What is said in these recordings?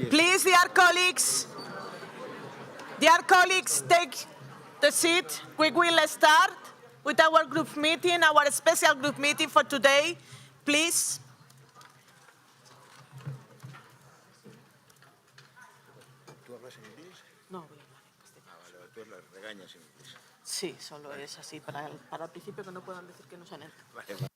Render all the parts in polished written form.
Please, dear colleagues, take the seat. We will start with our group meeting, our special group meeting for today. Please. ¿Tú hablas en inglés? No, voy a hablar en castellano. Vale, tú la regañas en inglés. Sí, solo es así, para el principio que no puedan decir que no se han enterado. Vale.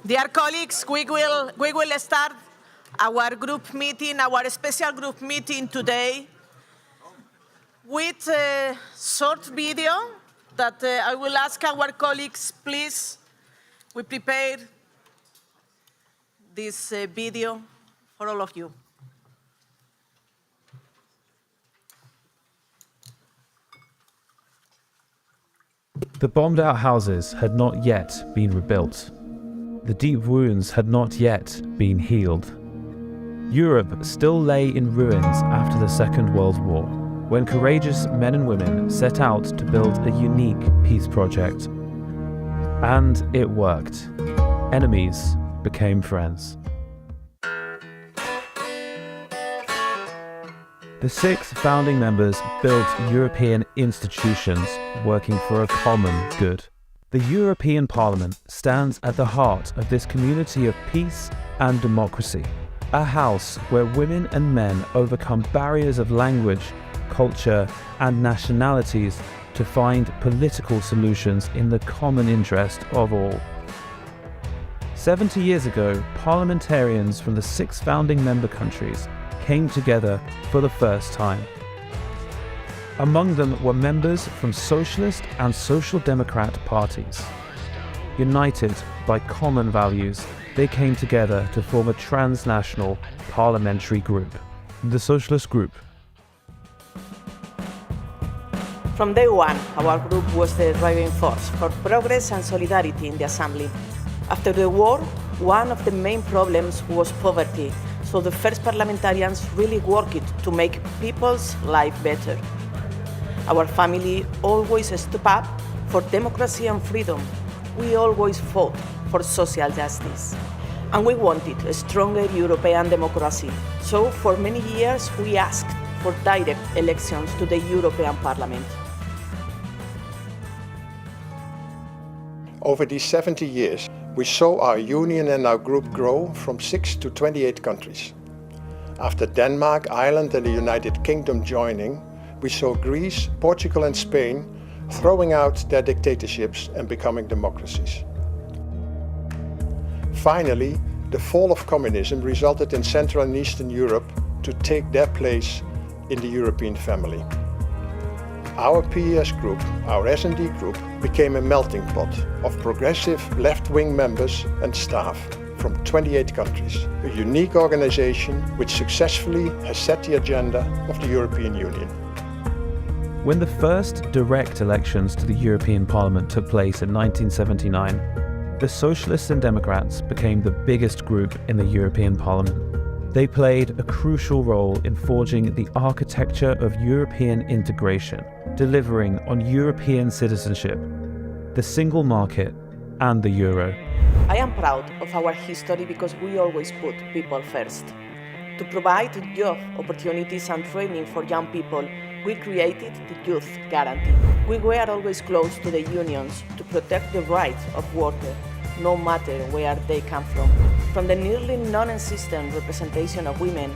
Dear colleagues, we will start our group meeting, our special group meeting today with a short video that I will ask our colleagues, please. We prepared this video for all of you. The bombed-out houses had not yet been rebuilt. The deep wounds had not yet been healed. Europe still lay in ruins after the Second World War, when courageous men and women set out to build a unique peace project. And it worked. Enemies became friends. The 6 founding members built European institutions working for a common good. The European Parliament stands at the heart of this community of peace and democracy, a house where women and men overcome barriers of language, culture, and nationalities to find political solutions in the common interest of all. 70 years ago, parliamentarians from the 6 founding member countries came together for the first time. Among them were members from Socialist and Social Democrat parties. United by common values, they came together to form a transnational parliamentary group, the Socialist Group. From day one, our group was the driving force for progress and solidarity in the Assembly. After the war, one of the main problems was poverty, so the first parliamentarians really worked to make people's life better. Our family always stood up for democracy and freedom. We always fought for social justice. And we wanted a stronger European democracy. So for many years, we asked for direct elections to the European Parliament. Over these 70 years, we saw our union and our group grow from 6 to 28 countries. After Denmark, Ireland and the United Kingdom joining, we saw Greece, Portugal and Spain throwing out their dictatorships and becoming democracies. Finally, the fall of communism resulted in Central and Eastern Europe to take their place in the European family. Our PES group, our S&D Group, became a melting pot of progressive left-wing members and staff from 28 countries, a unique organization which successfully has set the agenda of the European Union. When the first direct elections to the European Parliament took place in 1979, the Socialists and Democrats became the biggest group in the European Parliament. They played a crucial role in forging the architecture of European integration, delivering on European citizenship, the single market, and the euro. I am proud of our history because we always put people first. To provide job opportunities and training for young people, we created the Youth Guarantee. We were always close to the unions to protect the rights of workers, no matter where they come from. From the nearly non-existent representation of women,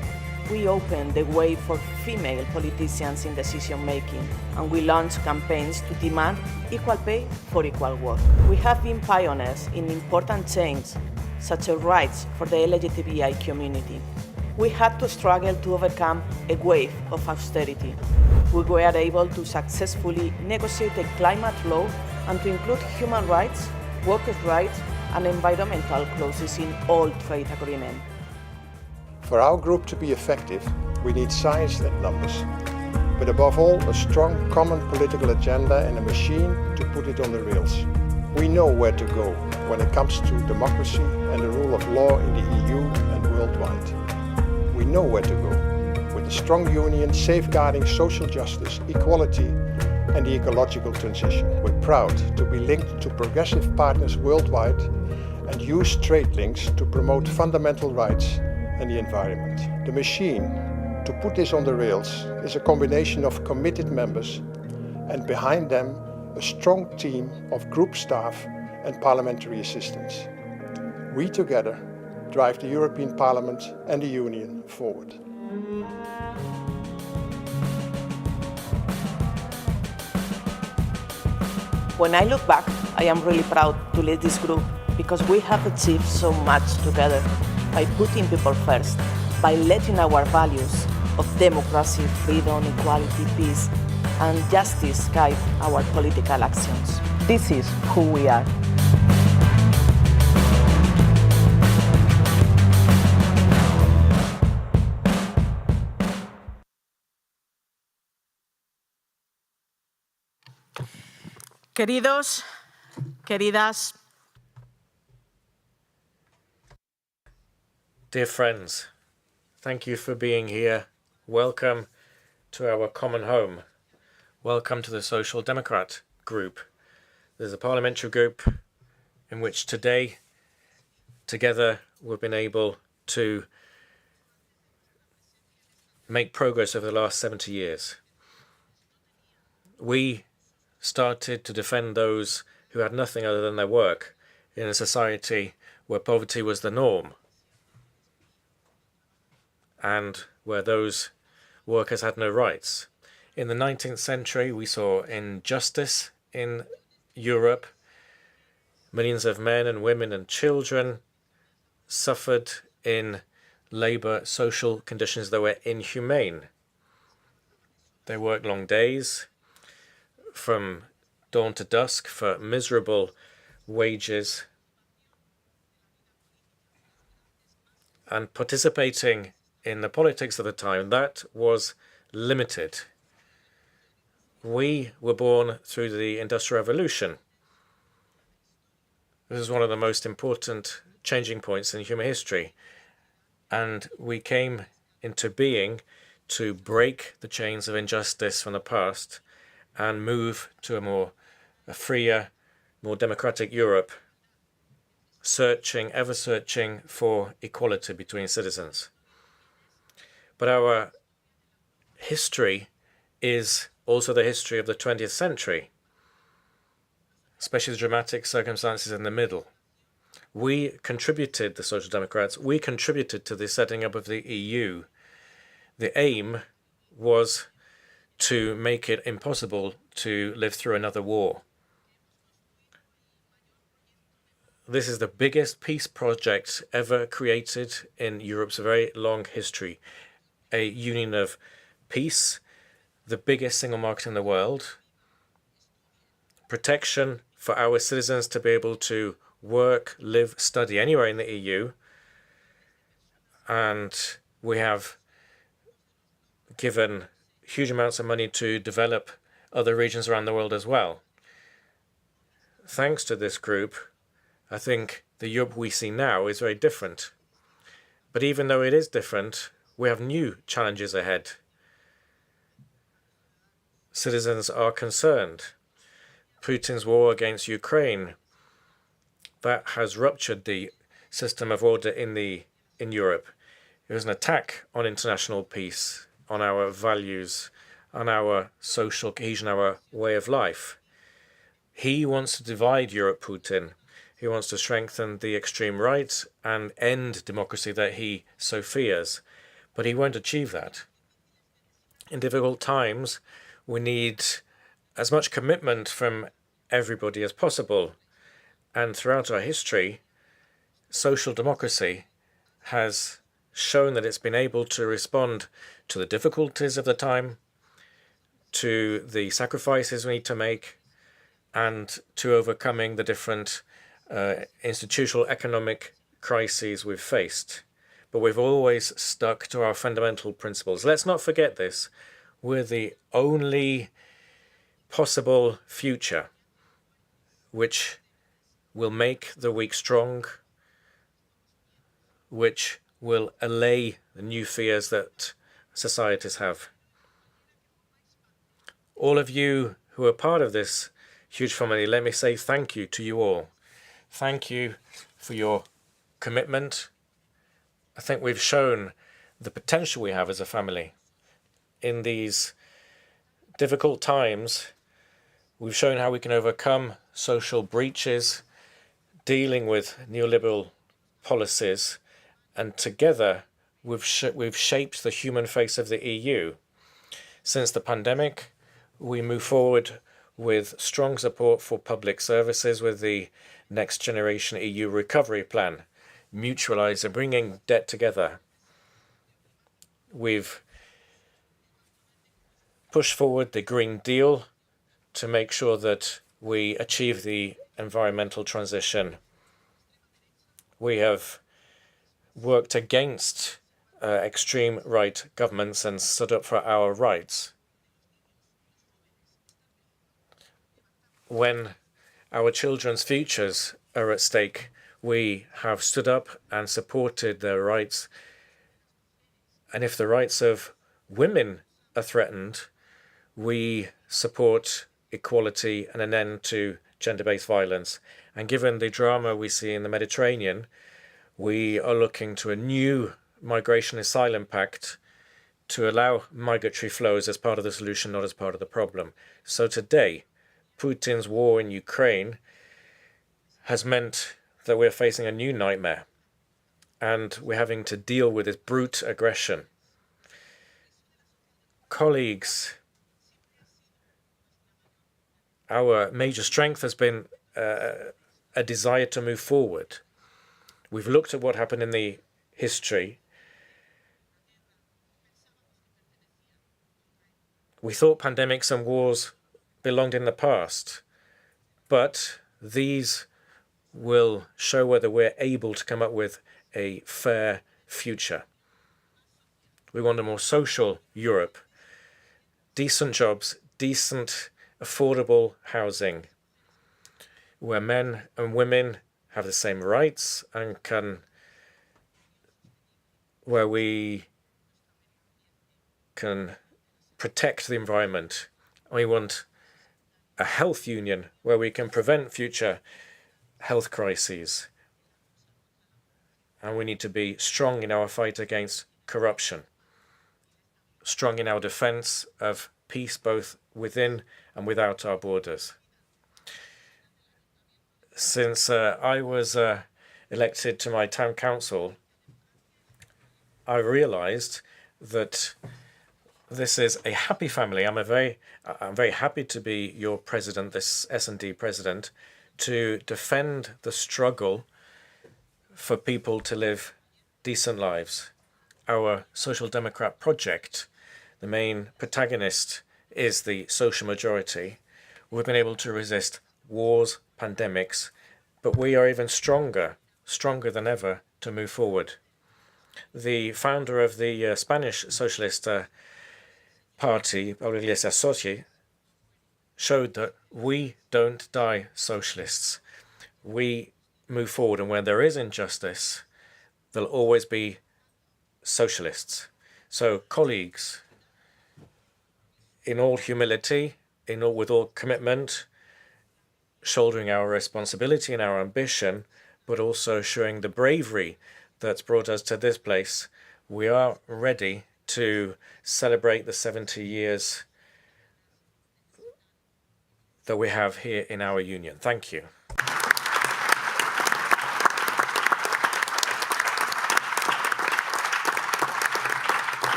we opened the way for female politicians in decision-making, and we launched campaigns to demand equal pay for equal work. We have been pioneers in important changes, such as rights for the LGBTI community. We had to struggle to overcome a wave of austerity. We were able to successfully negotiate a climate law and to include human rights, workers' rights, and environmental clauses in all trade agreements. For our group to be effective, we need science and numbers, but above all, a strong common political agenda and a machine to put it on the rails. We know where to go, when it comes to democracy and the rule of law in the EU and worldwide. We know where to go, with a strong union safeguarding social justice, equality and the ecological transition. We're proud to be linked to progressive partners worldwide and use trade links to promote fundamental rights and the environment. The machine to put this on the rails is a combination of committed members and behind them a strong team of group staff and parliamentary assistants. We together drive the European Parliament and the Union forward. When I look back, I am really proud to lead this group because we have achieved so much together by putting people first, by letting our values of democracy, freedom, equality, peace, and justice guide our political actions. This is who we are. Queridos, queridas. Dear friends, thank you for being here. Welcome to our common home. Welcome to the Social Democrat Group. There's a parliamentary group in which today, together, we've been able to make progress over the last 70 years. We started to defend those who had nothing other than their work in a society where poverty was the norm and where those workers had no rights. In the 19th century, we saw injustice in Europe. Millions of men and women and children suffered in labor social conditions that were inhumane. They worked long days, from dawn to dusk, for miserable wages. And participating in the politics of the time, that was limited. We were born through the Industrial Revolution. This is one of the most important changing points in human history. And we came into being to break the chains of injustice from the past and move to a freer, more democratic Europe, ever searching for equality between citizens. But our history is also the history of the 20th century, especially the dramatic circumstances in the middle. We contributed, the Social Democrats, we contributed to the setting up of the EU. The aim was to make it impossible to live through another war. This is the biggest peace project ever created in Europe's very long history. A union of peace, the biggest single market in the world, protection for our citizens to be able to work, live, study anywhere in the EU, and we have given huge amounts of money to develop other regions around the world as well. Thanks to this group, I think the Europe we see now is very different. But even though it is different, we have new challenges ahead. Citizens are concerned. Putin's war against Ukraine, that has ruptured the system of order in Europe. It was an attack on international peace, on our values, on our social cohesion, our way of life. He wants to divide Europe, Putin. He wants to strengthen the extreme right and end democracy that he so fears. But he won't achieve that. In difficult times, we need as much commitment from everybody as possible. And throughout our history, social democracy has shown that it's been able to respond to the difficulties of the time, to the sacrifices we need to make, and to overcoming the different institutional economic crises we've faced. But we've always stuck to our fundamental principles. Let's not forget this. We're the only possible future which will make the weak strong, which will allay the new fears that societies have. All of you who are part of this huge family, let me say thank you to you all. Thank you for your commitment. I think we've shown the potential we have as a family. In these difficult times, we've shown how we can overcome social breaches, dealing with neoliberal policies, and together we've shaped the human face of the EU. Since the pandemic, we move forward with strong support for public services with the Next Generation EU Recovery Plan, mutualising, bringing debt together. We've pushed forward the Green Deal to make sure that we achieve the environmental transition. We have worked against extreme right governments and stood up for our rights. When our children's futures are at stake, we have stood up and supported their rights. And if the rights of women are threatened, we support equality and an end to gender-based violence. And given the drama we see in the Mediterranean, we are looking to a new migration asylum pact to allow migratory flows as part of the solution, not as part of the problem. So today, Putin's war in Ukraine has meant that we're facing a new nightmare, and we're having to deal with this brute aggression. Colleagues, our major strength has been a desire to move forward. We've looked at what happened in the history. We thought pandemics and wars belonged in the past, but these will show whether we're able to come up with a fair future. We want a more social Europe, decent jobs, decent, affordable housing, where men and women have the same rights and where we can protect the environment. We want a health union where we can prevent future health crises. And we need to be strong in our fight against corruption, strong in our defense of peace both within and without our borders. Since I was elected to my town council, I realized that this is a happy family. I'm very happy to be your president, this S&D president, to defend the struggle for people to live decent lives. Our social democrat project, the main protagonist is the social majority. We've been able to resist wars, pandemics, but we are even stronger than ever to move forward. The founder of the Spanish Socialist Party, Pablo Iglesias Soci, showed that we don't die socialists. We move forward, and when there is injustice, there'll always be socialists. So, colleagues, in all humility, with all commitment, shouldering our responsibility and our ambition, but also showing the bravery that's brought us to this place, we are ready to celebrate the 70 years that we have here in our union. Thank you.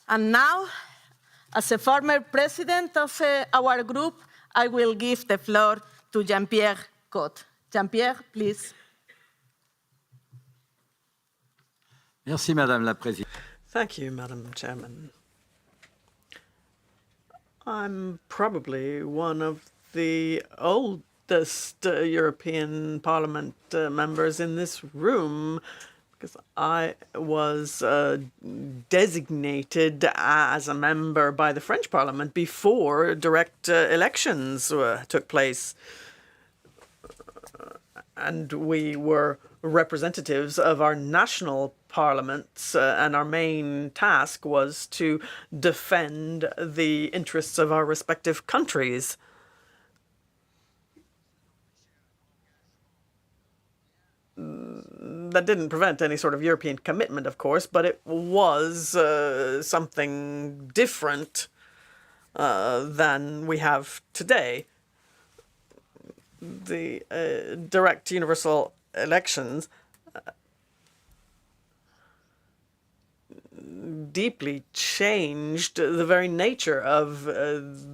And now, as a former president of our group, I will give the floor to Jean-Pierre Cotte. Jean-Pierre, please. Merci, Madame la Présidente. Thank you, Madam Chairman. I'm probably one of the oldest European Parliament members in this room, because I was designated as a member by the French Parliament before direct elections took place. And we were representatives of our national parliaments, and our main task was to defend the interests of our respective countries. That didn't prevent any sort of European commitment, of course, but it was something different than we have today. The direct universal elections deeply changed the very nature of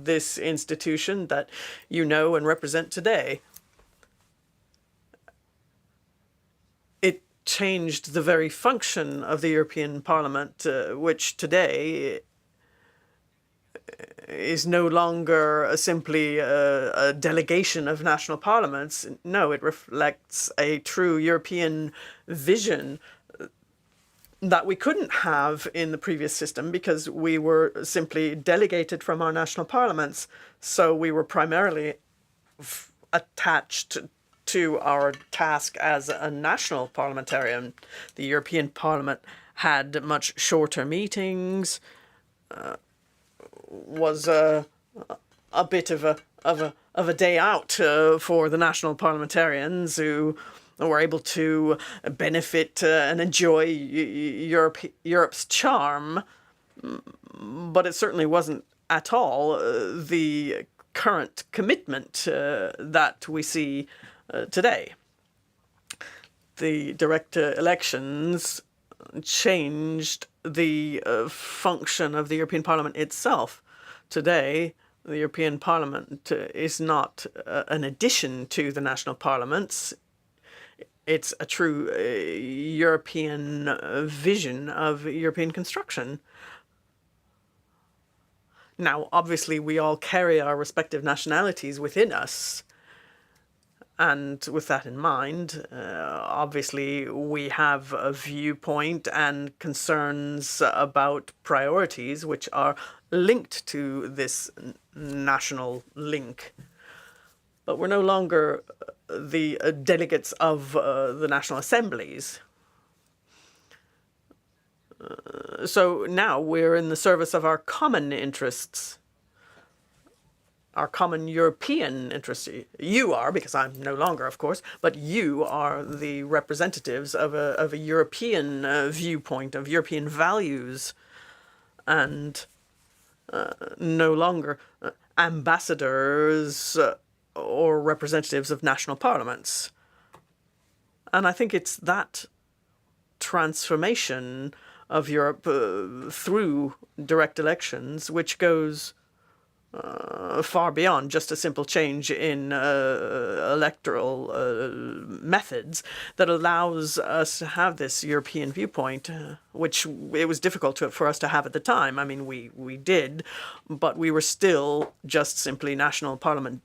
this institution that you know and represent today. It changed the very function of the European Parliament, which today is no longer simply a delegation of national parliaments. No, it reflects a true European vision that we couldn't have in the previous system because we were simply delegated from our national parliaments. So we were primarily attached to our task as a national parliamentarian. The European Parliament had much shorter meetings, was a bit of a day out for the national parliamentarians who were able to benefit and enjoy Europe's charm, but it certainly wasn't at all the current commitment that we see today. The direct elections changed the function of the European Parliament itself. Today, the European Parliament is not an addition to the national parliaments. It's a true European vision of European construction. Now, obviously, we all carry our respective nationalities within us. And with that in mind, obviously, we have a viewpoint and concerns about priorities which are linked to this national link. But we're no longer the delegates of the national assemblies. So now we're in the service of our common interests, our common European interests. You are, because I'm no longer, of course, but you are the representatives of a European viewpoint, of European values, and no longer ambassadors or representatives of national parliaments. And I think it's that transformation of Europe through direct elections which goes far beyond just a simple change in electoral methods that allows us to have this European viewpoint, which it was difficult for us to have at the time. I mean, we did, but we were still just simply national parliament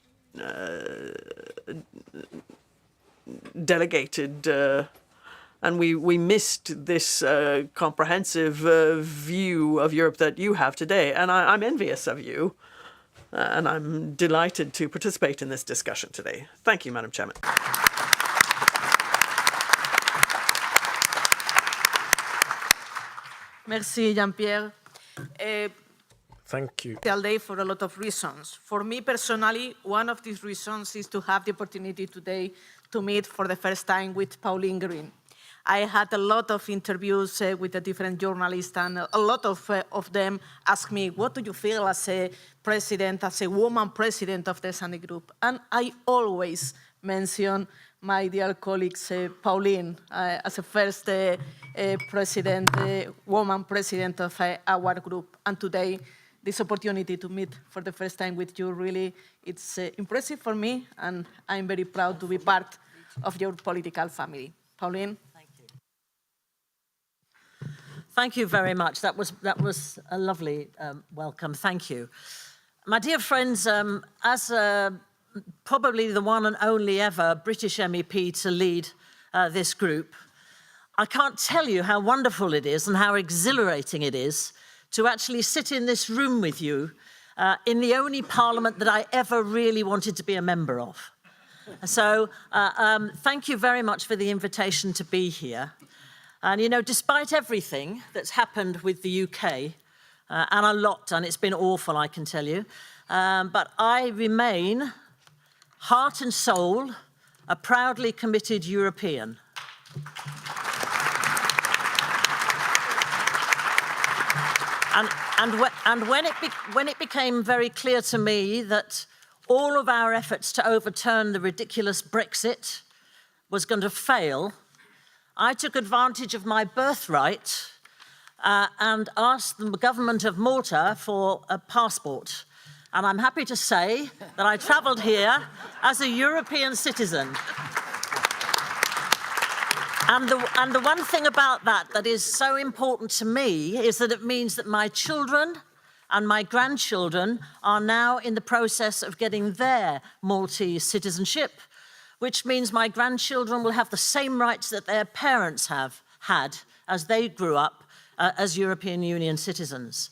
delegated, and we missed this comprehensive view of Europe that you have today, and I'm envious of you. And I'm delighted to participate in this discussion today. Thank you, Madam Chairman. Merci, Jean-Pierre. Thank you. Day for a lot of reasons. For me personally, one of these reasons is to have the opportunity today to meet for the first time with Pauline Green. I had a lot of interviews with the different journalists, and a lot of them asked me, what do you feel as a president, as a woman president of the S&D Group? And I always mention my dear colleagues, Pauline, as a first president, woman president of our group. And today, this opportunity to meet for the first time with you, really, it's impressive for me, and I'm very proud to be part of your political family. Pauline? Thank you very much. That was a lovely welcome. Thank you. My dear friends, as probably the one and only ever British MEP to lead this group, I can't tell you how wonderful it is and how exhilarating it is to actually sit in this room with you in the only parliament that I ever really wanted to be a member of. So thank you very much for the invitation to be here. And, you know, despite everything that's happened with the UK, and a lot, and it's been awful, I can tell you, but I remain, heart and soul, a proudly committed European. And when it became very clear to me that all of our efforts to overturn the ridiculous Brexit was going to fail, I took advantage of my birthright and asked the government of Malta for a passport. And I'm happy to say that I travelled here as a European citizen. And the one thing about that is so important to me is that it means that my children and my grandchildren are now in the process of getting their Maltese citizenship, which means my grandchildren will have the same rights that their parents have had as they grew up as European Union citizens.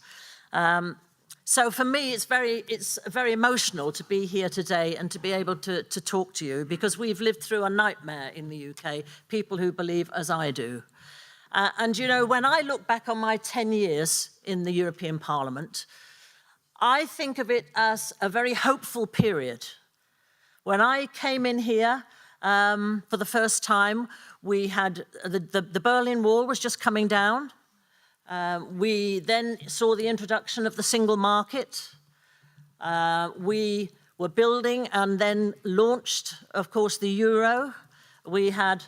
So for me, it's very emotional to be here today and to be able to talk to you, because we've lived through a nightmare in the UK, people who believe as I do. And, you know, when I look back on my 10 years in the European Parliament, I think of it as a very hopeful period. When I came in here for the first time, we had the Berlin Wall was just coming down. We then saw the introduction of the single market. We were building and then launched, of course, the euro. We had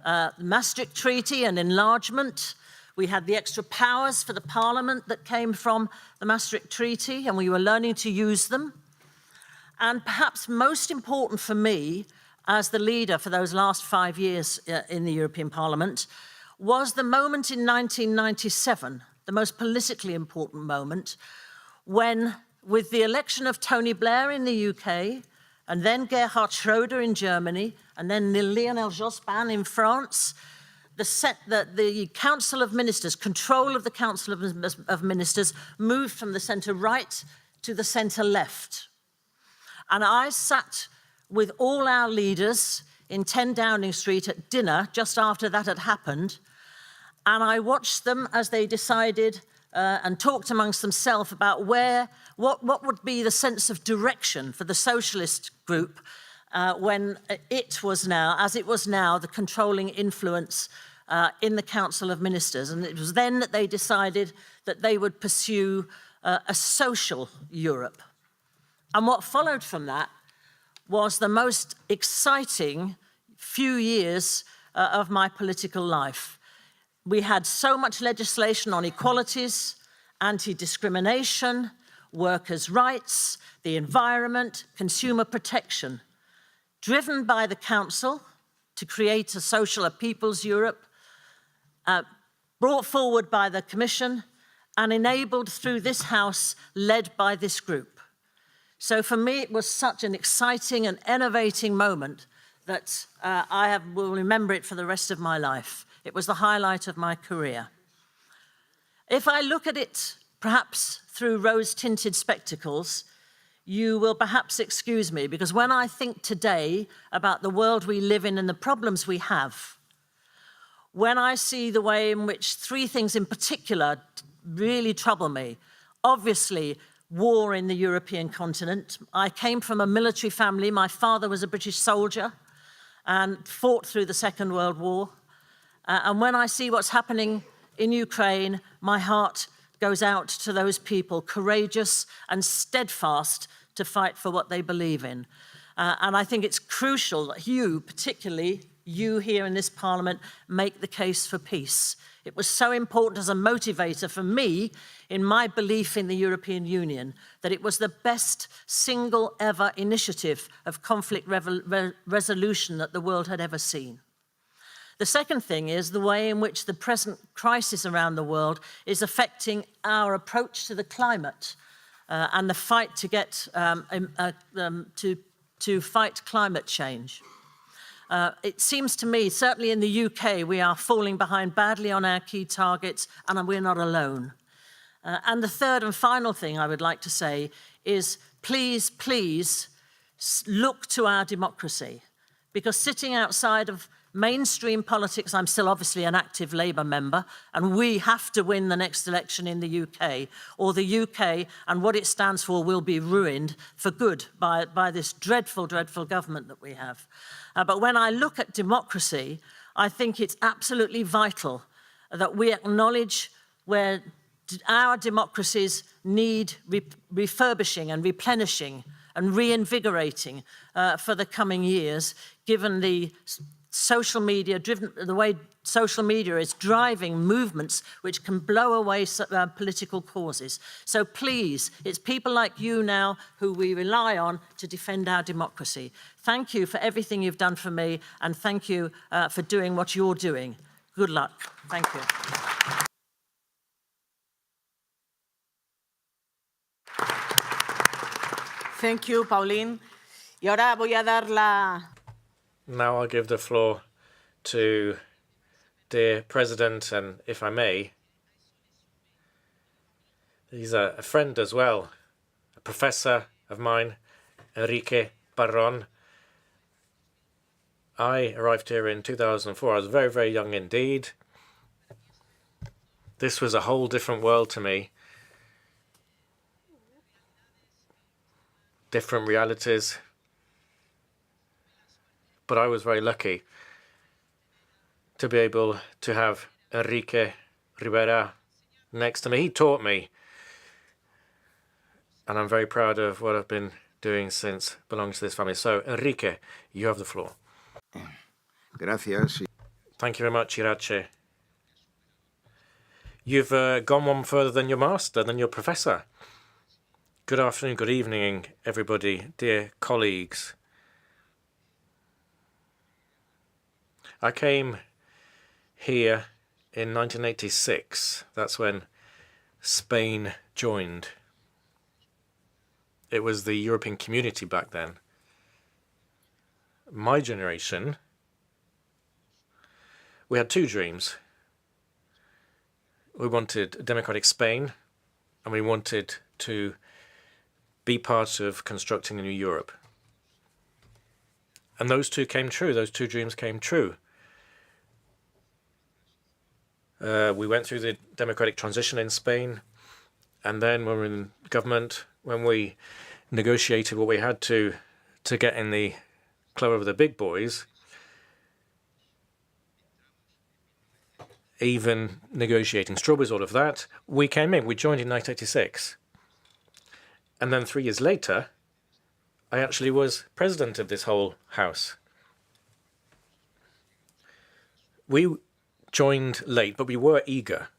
the Maastricht Treaty and enlargement. We had the extra powers for the Parliament that came from the Maastricht Treaty, and we were learning to use them. And perhaps most important for me, as the leader for those last 5 years in the European Parliament, was the moment in 1997, the most politically important moment, when, with the election of Tony Blair in the UK, and then Gerhard Schroeder in Germany, and then Lionel Jospin in France, the Council of Ministers, control of the Council of Ministers, moved from the centre-right to the centre-left. And I sat with all our leaders in 10 Downing Street at dinner just after that had happened, and I watched them as they decided and talked amongst themselves about what would be the sense of direction for the socialist group when it was now, as it was now, the controlling influence in the Council of Ministers. And it was then that they decided that they would pursue a social Europe. And what followed from that was the most exciting few years of my political life. We had so much legislation on equalities, anti-discrimination, workers' rights, the environment, consumer protection, driven by the Council to create a social, a people's Europe, brought forward by the Commission and enabled through this House, led by this group. So for me, it was such an exciting and innovating moment that will remember it for the rest of my life. It was the highlight of my career. If I look at it perhaps through rose-tinted spectacles, you will perhaps excuse me, because when I think today about the world we live in and the problems we have, when I see the way in which three things in particular really trouble me, obviously war in the European continent. I came from a military family. My father was a British soldier and fought through the Second World War. And when I see what's happening in Ukraine, my heart goes out to those people, courageous and steadfast to fight for what they believe in. And I think it's crucial that you, particularly you here in this Parliament, make the case for peace. It was so important as a motivator for me in my belief in the European Union that it was the best single ever initiative of conflict resolution that the world had ever seen. The second thing is the way in which the present crisis around the world is affecting our approach to the climate and the fight to get to fight climate change. It seems to me, certainly in the UK, we are falling behind badly on our key targets, and we're not alone. And the third and final thing I would like to say is please, please look to our democracy, because sitting outside of mainstream politics, I'm still obviously an active Labour member, and we have to win the next election in the UK, or the UK and what it stands for will be ruined for good by this dreadful, dreadful government that we have. But when I look at democracy, I think it's absolutely vital that we acknowledge where our democracies need refurbishing and replenishing and reinvigorating for the coming years, given the social media driven, the way social media is driving movements which can blow away political causes. So please, it's people like you now who we rely on to defend our democracy. Thank you for everything you've done for me, and thank you for doing what you're doing. Good luck. Thank you. Thank you, Pauline. Y ahora voy a dar la... Now I'll give the floor to dear President, and if I may, he's a friend as well, a professor of mine, Enrique Barron. I arrived here in 2004. I was very, very young indeed. This was a whole different world to me. Different realities. But I was very lucky to be able to have Enrique Rivera next to me. He taught me, and I'm very proud of what I've been doing since belonging to this family. So, Enrique, you have the floor. Gracias. Thank you very much, Irache. You've gone one further than your master, than your professor. Good afternoon, good evening, everybody, dear colleagues. I came here in 1986. That's when Spain joined. It was the European Community back then. My generation, we had two dreams. We wanted a democratic Spain, and we wanted to be part of constructing a new Europe. And those two came true. Those two dreams came true. We went through the democratic transition in Spain, and then when we were in government, when we negotiated what we had to get in the club of the big boys, even negotiating strawberries, all of that, we came in. We joined in 1986. And then 3 years later, I actually was president of this whole house. We joined late, but we were eager.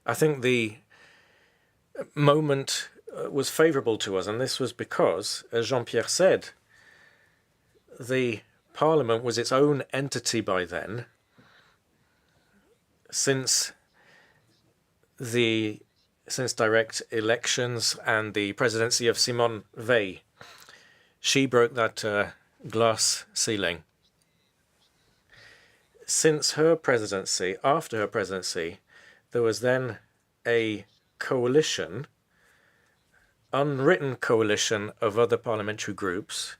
I think the moment was favourable to us, and this was because, as Jean-Pierre said, the Parliament was its own entity by then, since direct elections and the presidency of Simone Veil. She broke that glass ceiling. Since her presidency, after her presidency, there was then a coalition, unwritten coalition of other parliamentary groups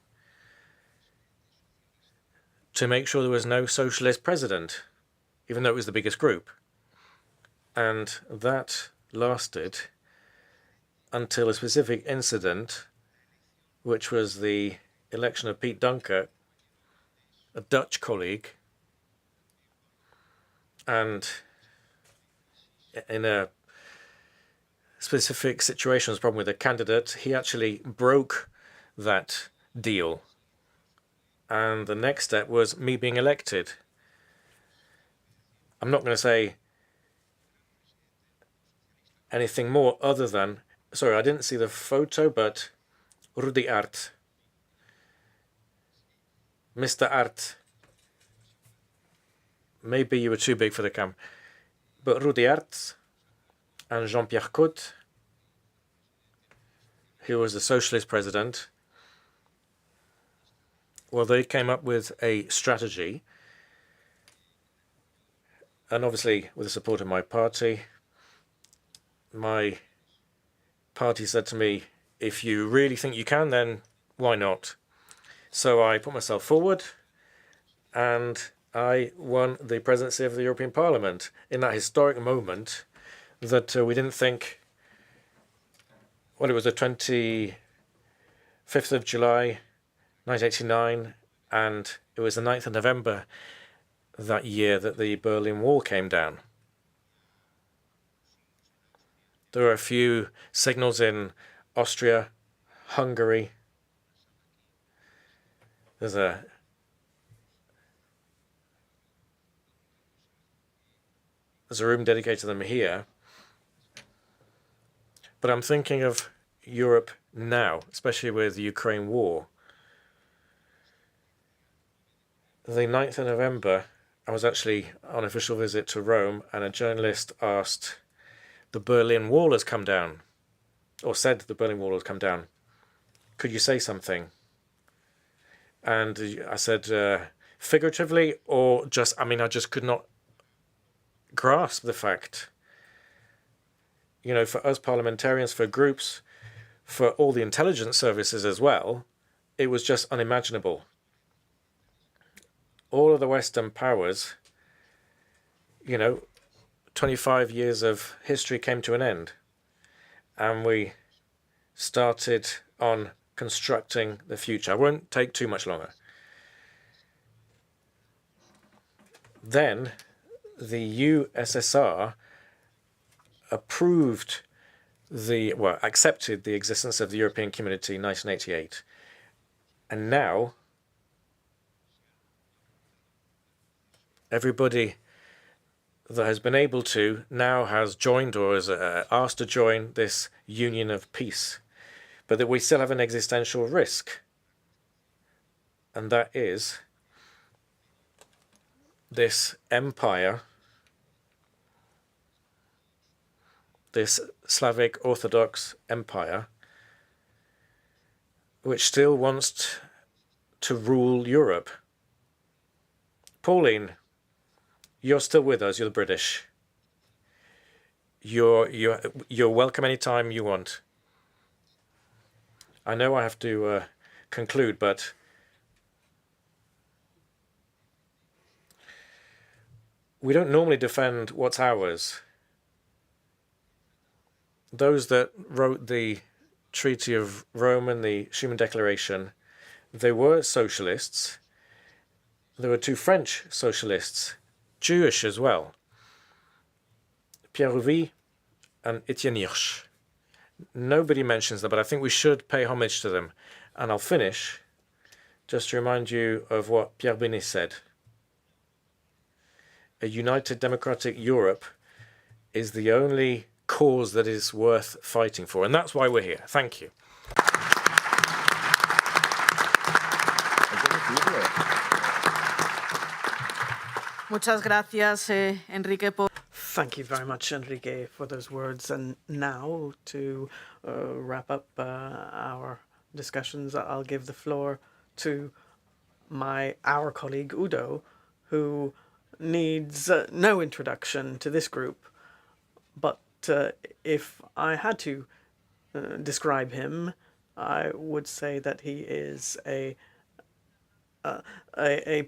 to make sure there was no socialist president, even though it was the biggest group. And that lasted until a specific incident, which was the election of Piet Dunker, a Dutch colleague, and in a specific situation, was a problem with a candidate, he actually broke that deal. And the next step was me being elected. I'm not going to say anything more other than, sorry, I didn't see the photo, but Rudy Art. Mr. Art. Maybe you were too big for the camera. But Rudy Art and Jean-Pierre Cotte, who was the socialist president, Well, they came up with a strategy, and obviously with the support of my party said to me, if you really think you can, then why not? So I put myself forward, and I won the presidency of the European Parliament in that historic moment that we didn't think. Well, it was the 25th of July, 1989, and it was the 9th of November that year that the Berlin Wall came down. There were a few signals in Austria, Hungary. There's a room dedicated to them here. But I'm thinking of Europe now, especially with the Ukraine war. The 9th of November, I was actually on official visit to Rome, and a journalist asked, the Berlin Wall has come down, or said the Berlin Wall has come down. Could you say something? And I said, figuratively, or just, I just could not grasp the fact. You know, for us parliamentarians, for groups, for all the intelligence services as well, it was just unimaginable. All of the Western powers, 25 years of history came to an end, and we started on constructing the future. I won't take too much longer. Then the USSR accepted the existence of the European Community in 1988. And now everybody that has been able to now has joined or is asked to join this union of peace. But that we still have an existential risk. And that is this empire, this Slavic Orthodox empire, which still wants to rule Europe. Pauline, you're still with us. You're the British. You're welcome anytime you want. I know I have to conclude, but we don't normally defend what's ours. Those that wrote the Treaty of Rome and the Schuman Declaration, they were socialists. There were two French socialists, Jewish as well, Pierre Rouvi and Etienne Hirsch. Nobody mentions them, but I think we should pay homage to them. And I'll finish just to remind you of what Pierre Binet said. A united democratic Europe is the only cause that is worth fighting for. And that's why we're here. Thank you. Muchas gracias, Enrique. Thank you very much, Enrique, for those words. And now, to wrap up our discussions, I'll give the floor to our colleague Udo, who needs no introduction to this group. But if I had to describe him, I would say that he is a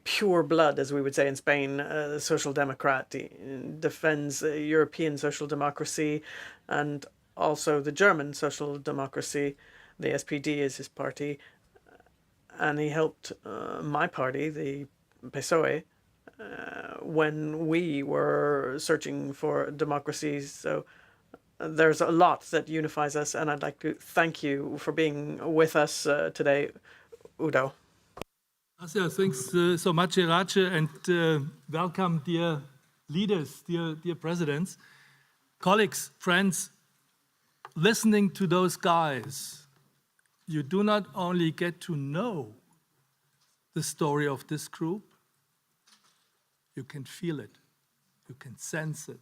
pure blood, as we would say in Spain, social democrat. He defends European social democracy and also the German social democracy. The SPD is his party. And he helped my party, the PSOE, when we were searching for democracy. So there's a lot that unifies us, and I'd like to thank you for being with us today, Udo. Yeah, thanks so much, Irache, and welcome, dear leaders, dear presidents, colleagues, friends. Listening to those guys, you do not only get to know the story of this group, you can feel it, you can sense it.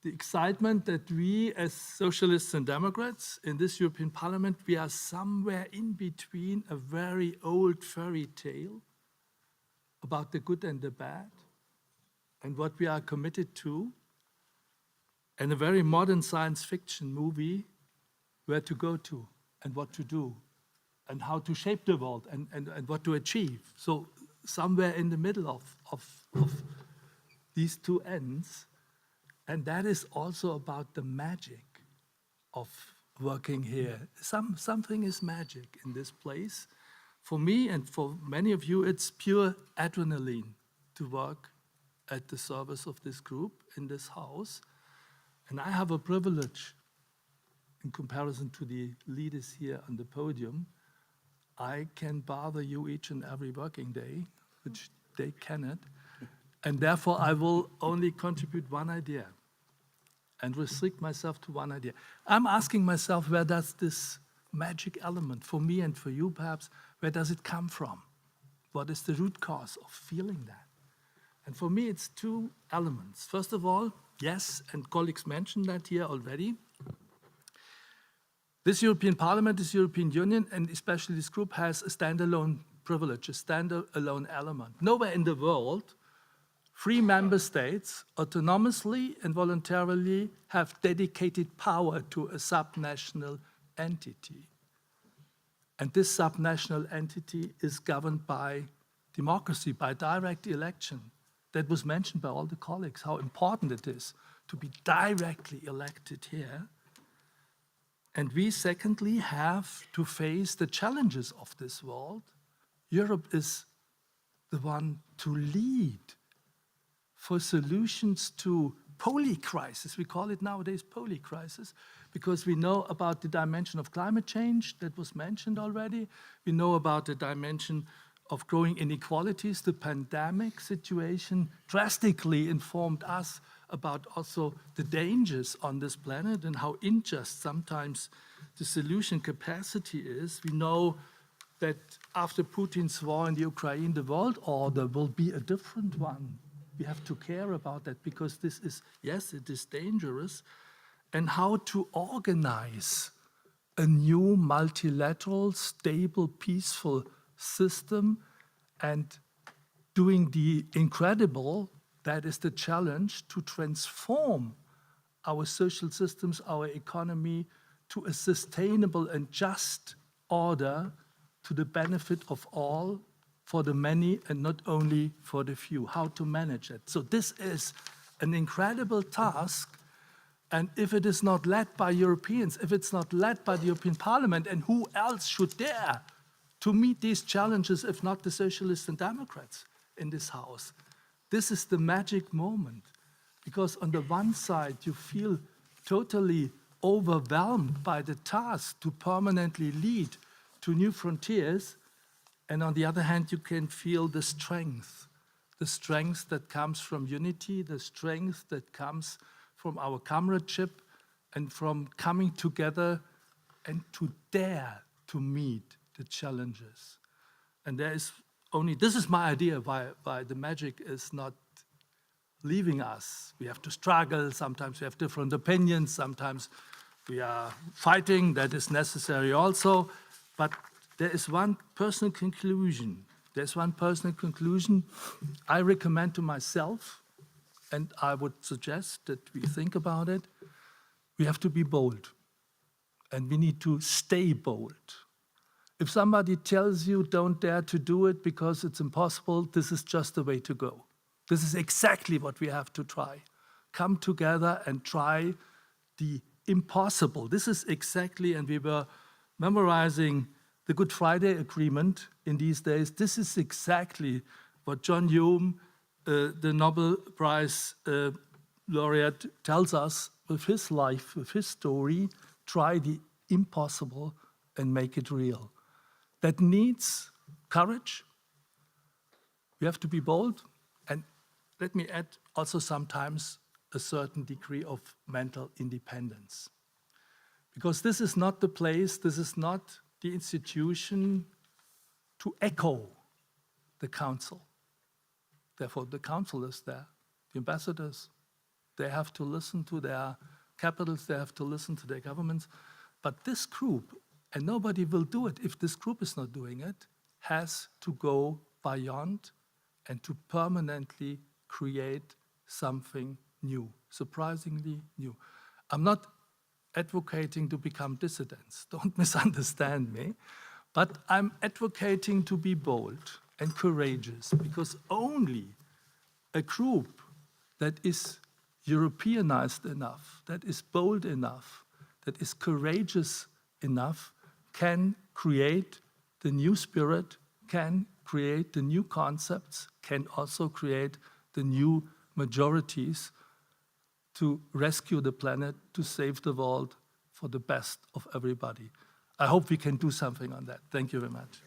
the excitement that we as Socialists and Democrats in this European Parliament, we are somewhere in between a very old fairy tale about the good and the bad and what we are committed to, and a very modern science fiction movie, where to go to and what to do and how to shape the world and what to achieve. So somewhere in the middle of these two ends. And that is also about the magic of working here. Something is magic in this place. For me and for many of you, it's pure adrenaline to work at the service of this group in this house. And I have a privilege in comparison to the leaders here on the podium. I can bother you each and every working day, which they cannot. And therefore, I will only contribute one idea and restrict myself to one idea. I'm asking myself, where does this magic element, for me and for you perhaps, where does it come from? What is the root cause of feeling that? And for me, it's two elements. First of all, yes, and colleagues mentioned that here already, this European Parliament, this European Union, and especially this group has a standalone privilege, a standalone element. Nowhere in the world, free member states autonomously and voluntarily have dedicated power to a subnational entity. And this subnational entity is governed by democracy, by direct election. That was mentioned by all the colleagues, how important it is to be directly elected here. And we, secondly, have to face the challenges of this world. Europe is the one to lead for solutions to polycrisis. We call it nowadays polycrisis because we know about the dimension of climate change that was mentioned already. We know about the dimension of growing inequalities. The pandemic situation drastically informed us about also the dangers on this planet and how unjust sometimes the solution capacity is. We know that after Putin's war in the Ukraine, the world order will be a different one. We have to care about that because this is, yes, it is dangerous. And how to organize a new multilateral, stable, peaceful system and doing the incredible, that is the challenge, to transform our social systems, our economy to a sustainable and just order to the benefit of all, for the many and not only for the few, how to manage it. So this is an incredible task, and if it is not led by Europeans, if it's not led by the European Parliament, and who else should dare to meet these challenges if not the Socialists and Democrats in this house? This is the magic moment, because on the one side you feel totally overwhelmed by the task to permanently lead to new frontiers, and on the other hand, you can feel the strength that comes from unity, the strength that comes from our comradeship and from coming together and to dare to meet the challenges. And there is only, this is my idea why the magic is not leaving us. We have to struggle, sometimes we have different opinions, sometimes we are fighting, that is necessary also, but there is one personal conclusion. There's one personal conclusion I recommend to myself, and I would suggest that we think about it. We have to be bold, and we need to stay bold. If somebody tells you don't dare to do it because it's impossible, this is just the way to go. This is exactly what we have to try. Come together and try the impossible. This is exactly, and we were memorizing the Good Friday Agreement in these days. This is exactly what John Hume, the Nobel Prize laureate, tells us with his life, with his story. Try the impossible and make it real. That needs courage. We have to be bold. And let me add also sometimes a certain degree of mental independence. Because this is not the place, this is not the institution to echo the council. Therefore, the council is there, the ambassadors, They have to listen to their capitals, they have to listen to their governments. But this group, and nobody will do it if this group is not doing it, has to go beyond and to permanently create something new, surprisingly new. I'm not advocating to become dissidents, don't misunderstand me, but I'm advocating to be bold and courageous, because only a group that is Europeanized enough, that is bold enough, that is courageous enough, can create the new spirit, can create the new concepts, can also create the new majorities to rescue the planet, to save the world for the best of everybody. I hope we can do something on that. Thank you very much.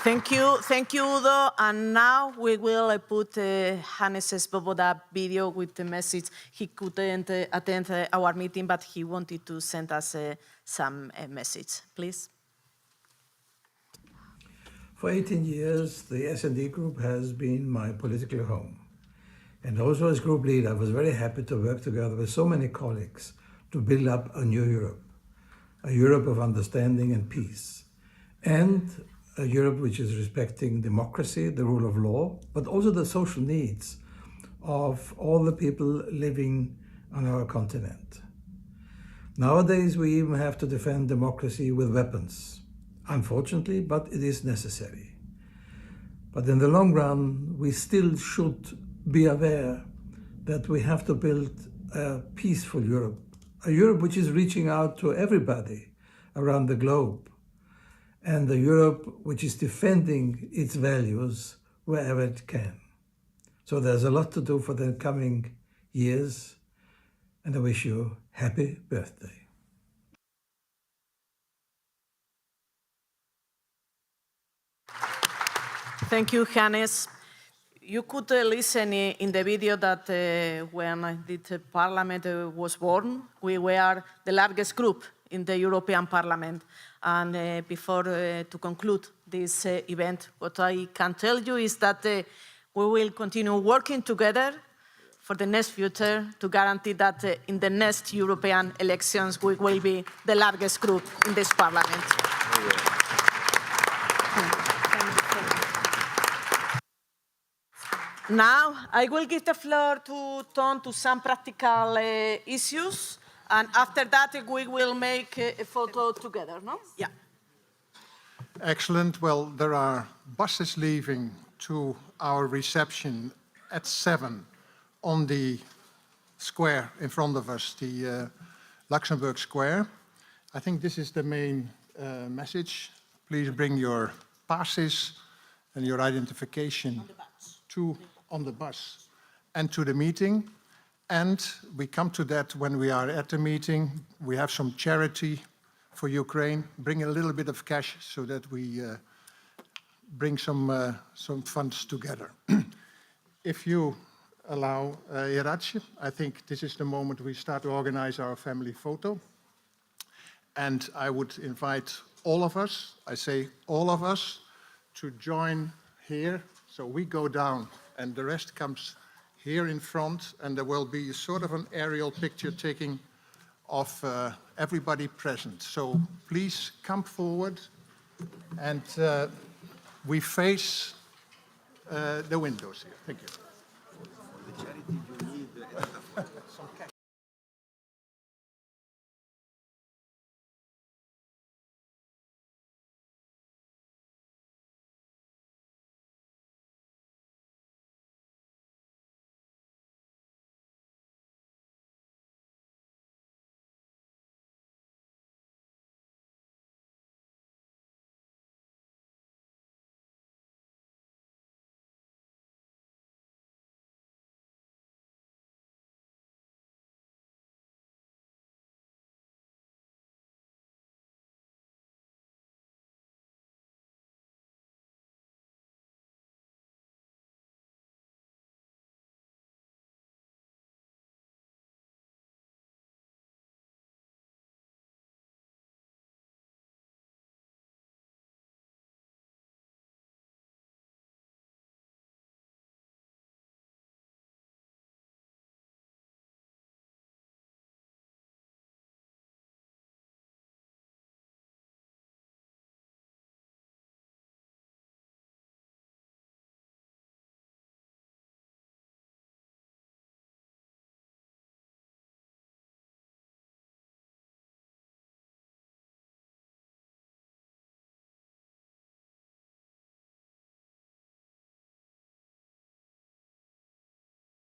Thank you, Udo. And now we will put Hannes Svoboda video with the message. He couldn't attend our meeting, but he wanted to send us some message. Please. For 18 years, the S&D Group has been my political home. And also as group leader, I was very happy to work together with so many colleagues to build up a new Europe, a Europe of understanding and peace, and a Europe which is respecting democracy, the rule of law, but also the social needs of all the people living on our continent. Nowadays, we even have to defend democracy with weapons, unfortunately, but it is necessary. But in the long run, we still should be aware that we have to build a peaceful Europe, a Europe which is reaching out to everybody around the globe, and a Europe which is defending its values wherever it can. So there's a lot to do for the coming years, and I wish you happy birthday. Thank you, Hannes. You could listen in the video that when the Parliament was born, we were the largest group in the European Parliament. And before to conclude this event, what I can tell you is that we will continue working together for the next future to guarantee that in the next European elections, we will be the largest group in this Parliament. Now, I will give the floor to Tom to some practical issues, and after that, we will make a photo together, no? Yeah. Excellent. Well, there are buses leaving to our reception at 7 on the square in front of us, the Luxembourg Square. I think this is the main message. Please bring your passes and your identification on the bus and to the meeting. And we come to that when we are at the meeting. We have some charity for Ukraine. Bring a little bit of cash so that we bring some funds together. If you allow, Irace, I think this is the moment we start to organize our family photo. And I would invite all of us, I say all of us, to join here. So we go down and the rest comes here in front, and there will be sort of an aerial picture taking of everybody present. So please come forward, and we face the windows here. Thank you.